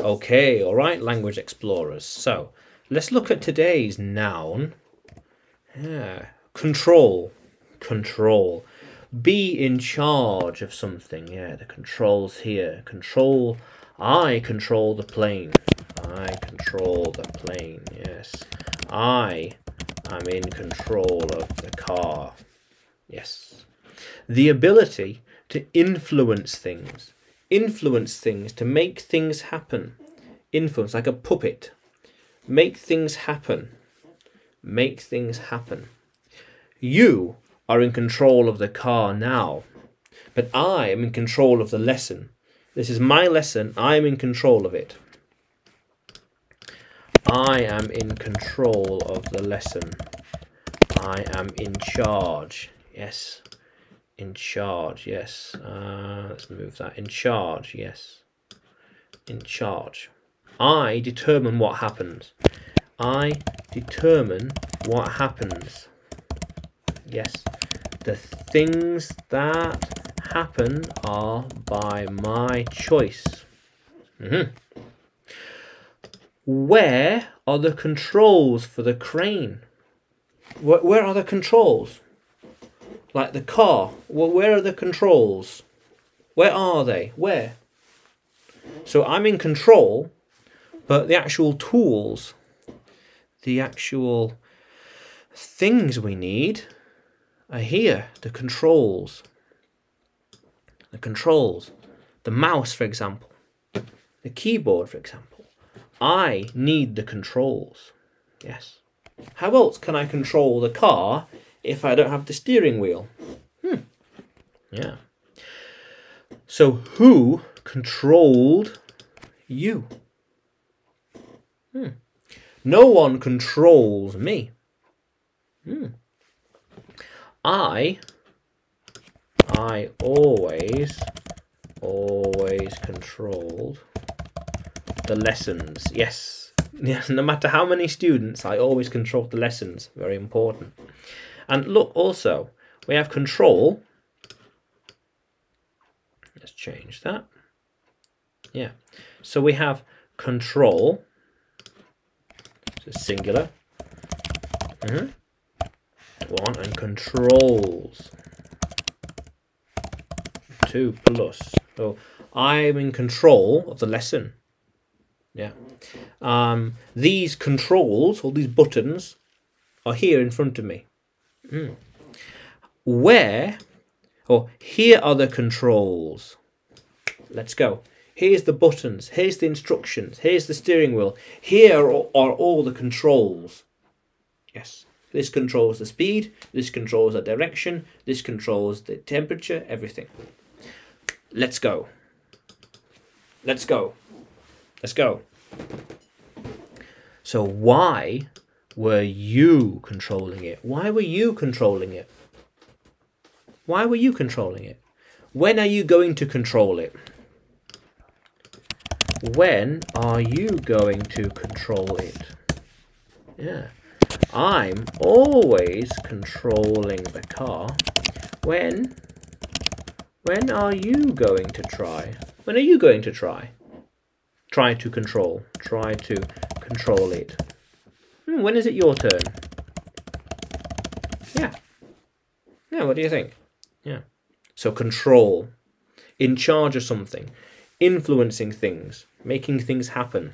Okay, all right, language explorers. So let's look at today's noun. Yeah, control. Control. Be in charge of something. Yeah, the controls here. Control. I control the plane. I control the plane. Yes. I am in control of the car. Yes. The ability to influence things. Influence things, to make things happen. Influence, like a puppet. Make things happen. Make things happen. You are in control of the car now, but I am in control of the lesson. This is my lesson. I am in control of it. I am in control of the lesson. I am in charge. Yes. In charge, yes. Let's move that. In charge, yes. In charge. I determine what happens. I determine what happens. Yes. The things that happen are by my choice. Where are the controls for the crane? Where are the controls? Like the car. Where are the controls? Where are they? Where? So I'm in control, but the actual tools, the actual things we need are here. The controls. The controls. The mouse, for example. The keyboard, for example. I need the controls. Yes. How else can I control the car if I don't have the steering wheel? Yeah. So who controlled you? No one controls me. I always controlled the lessons. Yes. Yes, no matter how many students, I always control the lessons. Very important. And look, also, we have control. Let's change that. Yeah. So we have control. It's singular. One, and controls. 2 plus. So I'm in control of the lesson. Yeah. These controls, or these buttons, are here in front of me. Where, or here are the controls. Let's go. Here's the buttons. Here's the instructions. Here's the steering wheel. Here are all the controls. Yes. This controls the speed. This controls the direction. This controls the temperature. Everything. Let's go. Let's go. Let's go. So why were you controlling it? Why were you controlling it? Why were you controlling it? When are you going to control it? When are you going to control it? Yeah. I'm always controlling the car. When are you going to try? When are you going to try? Try to control. Try to control it. When is it your turn? Yeah. Yeah, what do you think? Yeah. So control. In charge of something. Influencing things. Making things happen.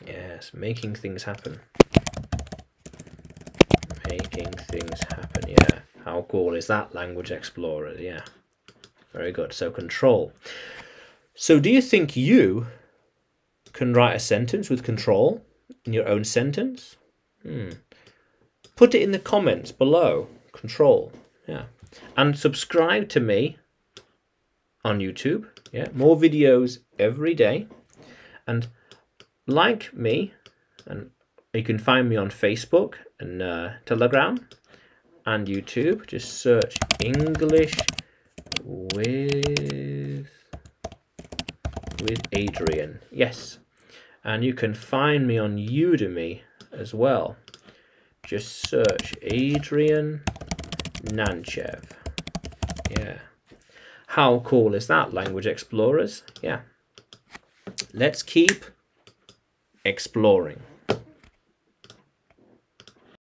Yes, making things happen. Making things happen, yeah. How cool is that, Language Explorer? Yeah. Very good. So control. So do you think you can write a sentence with control in your own sentence? Put it in the comments below. Control. Yeah. And subscribe to me on YouTube. Yeah. More videos every day. And like me, and you can find me on Facebook and Telegram and YouTube. Just search English with Adrian. Yes. And you can find me on Udemy as well. Just search Adrian Nanchev. Yeah. How cool is that, Language Explorers? Yeah. let's keep exploring.